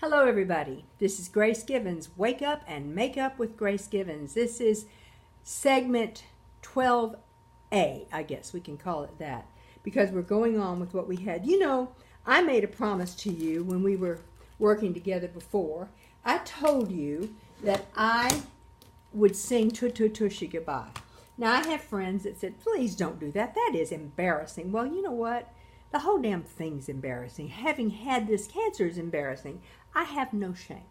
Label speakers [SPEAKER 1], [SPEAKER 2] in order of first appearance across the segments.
[SPEAKER 1] Hello, everybody. This is Grace Givens. Wake Up and Make Up with Grace Givens. This is segment 12A, I guess we can call it that, because we're going on with what we had. You know, I made a promise to you when we were working together before. I told you that I would sing Tut Tut Tushy Goodbye. Now, I have friends that said, please don't do that. That is embarrassing. Well, you know what? The whole damn thing's embarrassing. Having had this cancer is embarrassing. I have no shame.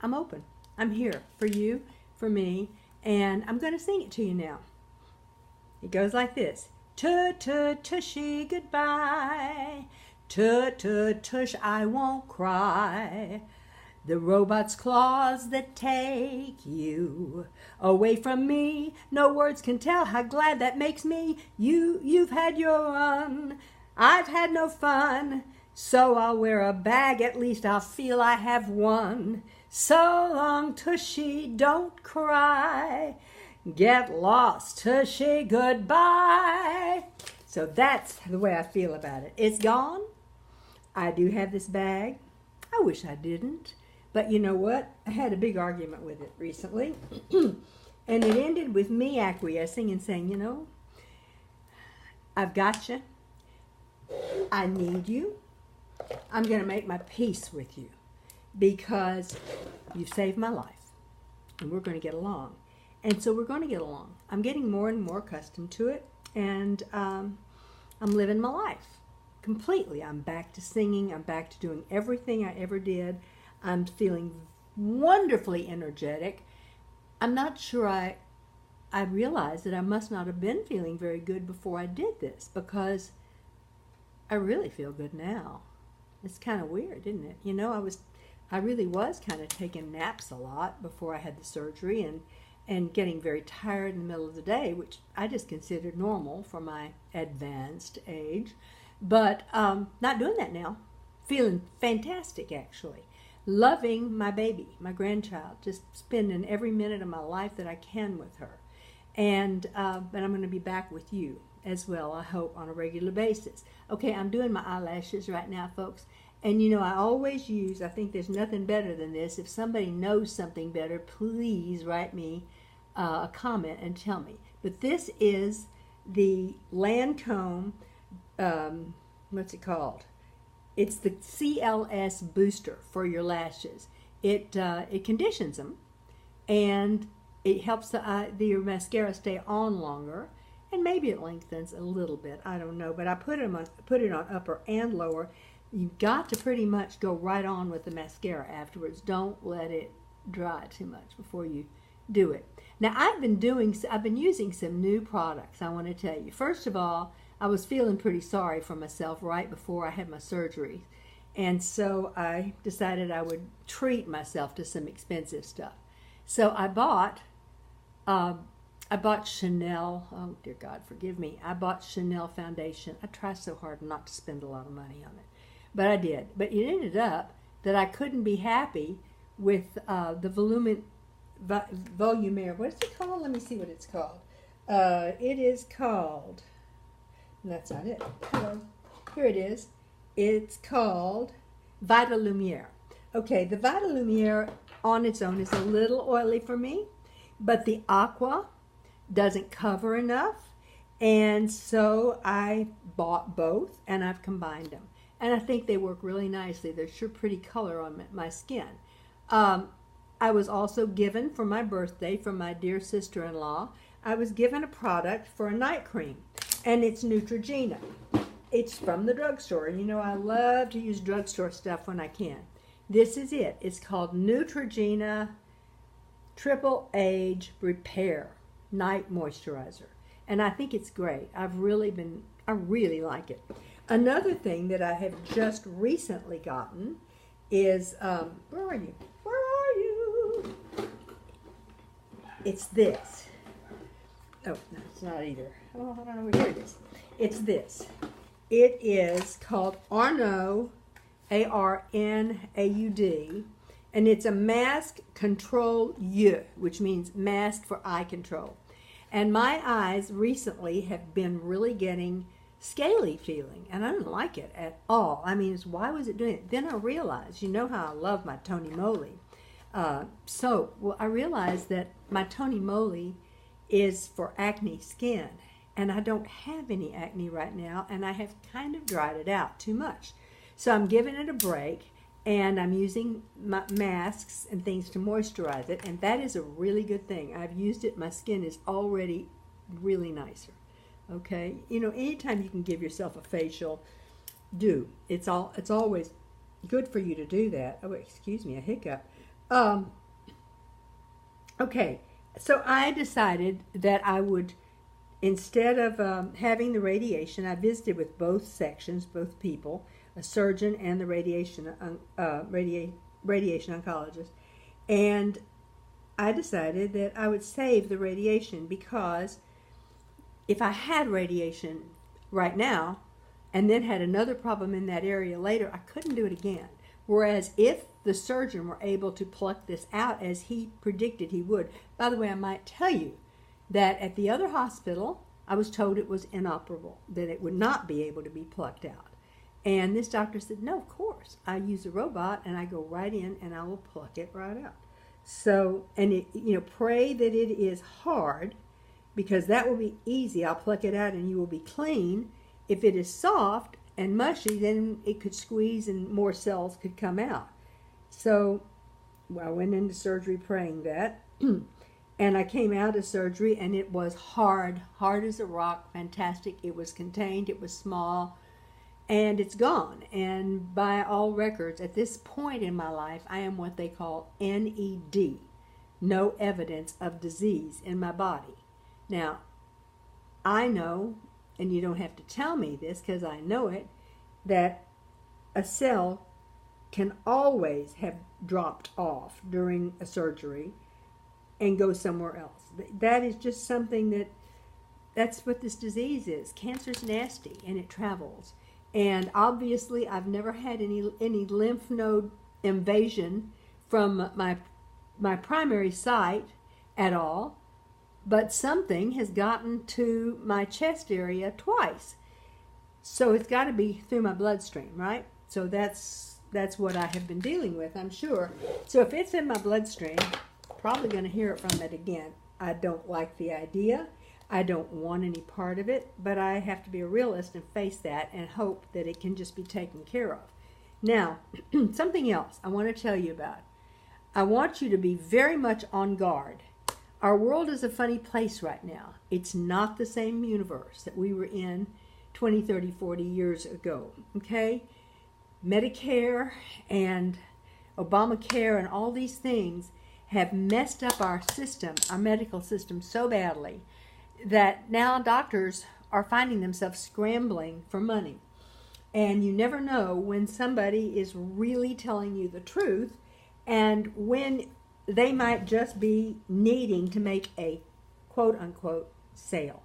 [SPEAKER 1] I'm open. I'm here for you, for me, and I'm going to sing it to you now. It goes like this. Tut tut tushy goodbye. Tut tut tush, I won't cry. The robot's claws that take you away from me. No words can tell how glad that makes me. You've had your run. I've had no fun. So I'll wear a bag, at least I'll feel I have won. So long, Tushy, don't cry. Get lost, Tushy, goodbye. So that's the way I feel about it. It's gone. I do have this bag. I wish I didn't. But you know what? I had a big argument with it recently. And it ended with me acquiescing and saying, you know, I've got you. I need you. I'm going to make my peace with you because you've saved my life and we're going to get along. And so we're going to get along. I'm getting more and more accustomed to it, and I'm living my life completely. I'm back to singing. I'm back to doing everything I ever did. I'm feeling wonderfully energetic. I'm not sure I realized that I must not have been feeling very good before I did this, because I really feel good now. It's kind of weird, isn't it? You know, I really was kind of taking naps a lot before I had the surgery, and getting very tired in the middle of the day, which I just considered normal for my advanced age. But not doing that now. Feeling fantastic, actually. Loving my baby, my grandchild, just spending every minute of my life that I can with her. And I'm going to be back with you as well, I hope, on a regular basis. Okay, I'm doing my eyelashes right now, folks. And you know, I always use, I think there's nothing better than this. If somebody knows something better, please write me a comment and tell me. But this is the Lancome, what's it called? It's the CLS Booster for your lashes. It conditions them, and it helps your mascara stay on longer. And maybe it lengthens a little bit. I don't know. But I put it on upper and lower. You've got to pretty much go right on with the mascara afterwards. Don't let it dry too much before you do it. Now, I've been using some new products, I want to tell you. First of all, I was feeling pretty sorry for myself right before I had my surgery. And so I decided I would treat myself to some expensive stuff. So I bought Chanel, oh dear God, forgive me. I bought Chanel foundation. I try so hard not to spend a lot of money on it, but I did. But it ended up that I couldn't be happy with the Volumaire. What is it called? Let me see what it's called. It is called, that's not it. Hello. Here it is. It's called Vitalumiere. Okay, the Vitalumiere on its own is a little oily for me, but the Aqua doesn't cover enough, and so I bought both and I've combined them, and I think they work really nicely. They're sure pretty color on my skin. I was also given for my birthday from my dear sister-in-law, I was given a product for a night cream, and it's Neutrogena. It's from the drugstore, and you know I love to use drugstore stuff when I can. This is it. It's called Neutrogena Triple Age Repair Night Moisturizer, and I think it's great. I really like it. Another thing that I have just recently gotten is where are you? It's this. Oh, no, it's not either. Oh, I don't know. Here it is. It's this. It is called Arnaud, Arnaud, and it's a mask control yeux, which means mask for eye control. And my eyes recently have been really getting scaly feeling, and I didn't like it at all. I mean, why was it doing it? Then I realized, you know how I love my Tony Moly soap. Well, I realized that my Tony Moly is for acne skin, and I don't have any acne right now, and I have kind of dried it out too much. So I'm giving it a break, and I'm using my masks and things to moisturize it, and that is a really good thing. I've used it. My skin is already really nicer. Okay, you know, anytime you can give yourself a facial, do. It's always good for you to do that. Oh, excuse me, a hiccup. Okay, so I decided that I would, instead of having the radiation, I visited with both sections, both people, a surgeon and the radiation oncologist, and I decided that I would save the radiation, because if I had radiation right now and then had another problem in that area later, I couldn't do it again. Whereas if the surgeon were able to pluck this out as he predicted he would. By the way, I might tell you that at the other hospital, I was told it was inoperable, that it would not be able to be plucked out. And this doctor said, no, of course. I use a robot and I go right in and I will pluck it right out. So, and it, you know, pray that it is hard, because that will be easy. I'll pluck it out and you will be clean. If it is soft and mushy, then it could squeeze and more cells could come out. So I went into surgery praying that. And I came out of surgery and it was hard as a rock, fantastic. It was contained, it was small, and it's gone. And by all records, at this point in my life, I am what they call NED, no evidence of disease in my body. Now, I know, and you don't have to tell me this because I know it, that a cell can always have dropped off during a surgery and go somewhere else. That is just something that's what this disease is. Cancer's nasty and it travels. And obviously I've never had any lymph node invasion from my primary site at all. But something has gotten to my chest area twice. So it's got to be through my bloodstream, right? So that's what I have been dealing with, I'm sure. So if it's in my bloodstream, probably going to hear it from it again. I don't like the idea. I don't want any part of it, but I have to be a realist and face that and hope that it can just be taken care of. Now, something else I want to tell you about. I want you to be very much on guard. Our world is a funny place right now. It's not the same universe that we were in 20, 30, 40 years ago, okay? Medicare and Obamacare and all these things have messed up our system, our medical system, so badly that now doctors are finding themselves scrambling for money. And you never know when somebody is really telling you the truth and when they might just be needing to make a quote-unquote sale.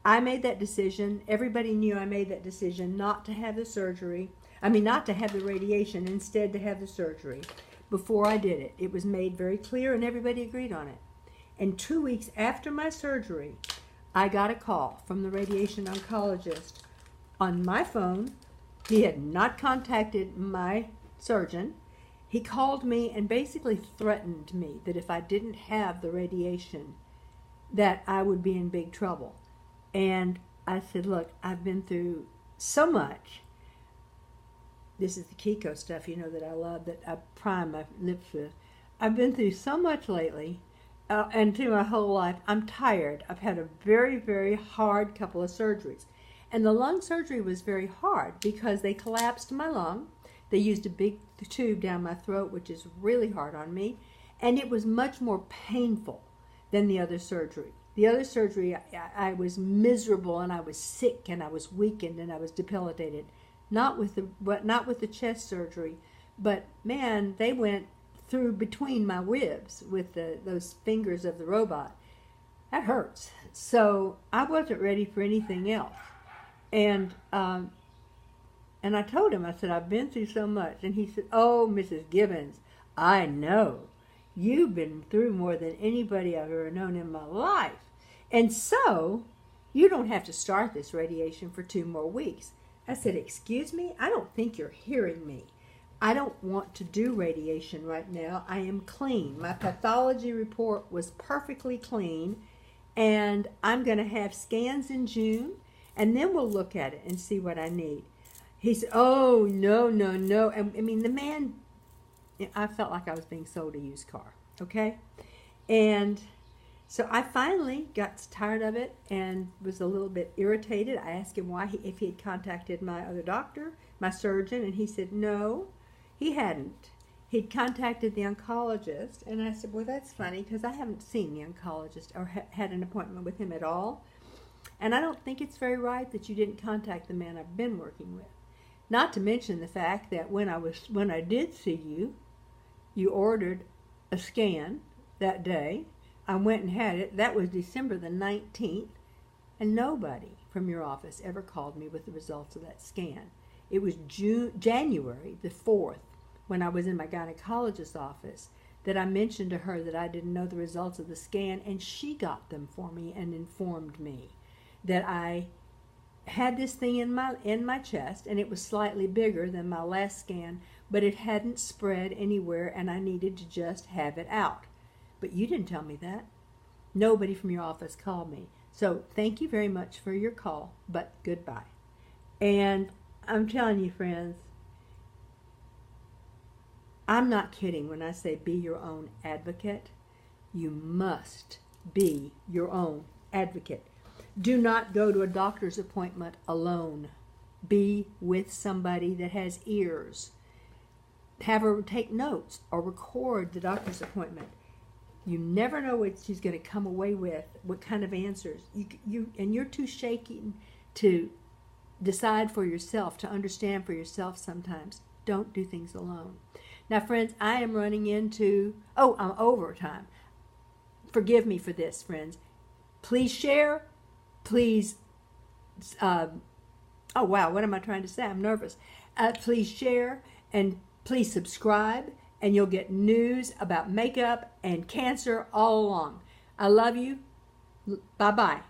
[SPEAKER 1] I made that decision. Everybody knew I made that decision not to have the surgery. Not to have the radiation, instead to have the surgery before I did it. It was made very clear and everybody agreed on it. And 2 weeks after my surgery, I got a call from the radiation oncologist on my phone. He had not contacted my surgeon. He called me and basically threatened me that if I didn't have the radiation, that I would be in big trouble. And I said, look, I've been through so much. This is the Kiko stuff, you know, that I love, that I prime my lips with. I've been through so much lately, and through my whole life. I'm tired. I've had a very, very hard couple of surgeries. And the lung surgery was very hard because they collapsed my lung. They used a big tube down my throat, which is really hard on me. And it was much more painful than the other surgery. The other surgery, I was miserable and I was sick and I was weakened and I was debilitated. Not with the chest surgery, but man, they went through between my ribs with those fingers of the robot. That hurts. So I wasn't ready for anything else. And I told him, I said, I've been through so much. And he said, oh, Mrs. Gibbons, I know. You've been through more than anybody I've ever known in my life. And so You don't have to start this radiation for 2 more weeks. I said, excuse me? I don't think you're hearing me. I don't want to do radiation right now. I am clean. My pathology report was perfectly clean, and I'm going to have scans in June, and then we'll look at it and see what I need. He said, oh, no, no, no. I mean, the man, I felt like I was being sold a used car, okay? And so I finally got tired of it and was a little bit irritated. I asked him why, if he had contacted my other doctor, my surgeon, and he said no, he hadn't. He'd contacted the oncologist, and I said, well, that's funny because I haven't seen the oncologist or had an appointment with him at all, and I don't think it's very right that you didn't contact the man I've been working with. Not to mention the fact that when I did see you, you ordered a scan that day. I went and had it. That was December the 19th, and nobody from your office ever called me with the results of that scan. It was January the 4th, when I was in my gynecologist's office, that I mentioned to her that I didn't know the results of the scan, and she got them for me and informed me that I had this thing in my chest, and it was slightly bigger than my last scan, but it hadn't spread anywhere, and I needed to just have it out. But you didn't tell me that. Nobody from your office called me. So thank you very much for your call, but goodbye. And I'm telling you, friends, I'm not kidding when I say be your own advocate. You must be your own advocate. Do not go to a doctor's appointment alone. Be with somebody that has ears. Have her take notes or record the doctor's appointment. You never know what she's going to come away with, what kind of answers. You're too shaky to decide for yourself, to understand for yourself sometimes. Don't do things alone. Now, friends, I am running into, I'm over time. Forgive me for this, friends. Please share. Please, oh wow, what am I trying to say? I'm nervous. Please share and please subscribe, and you'll get news about makeup and cancer all along. I love you. Bye-bye.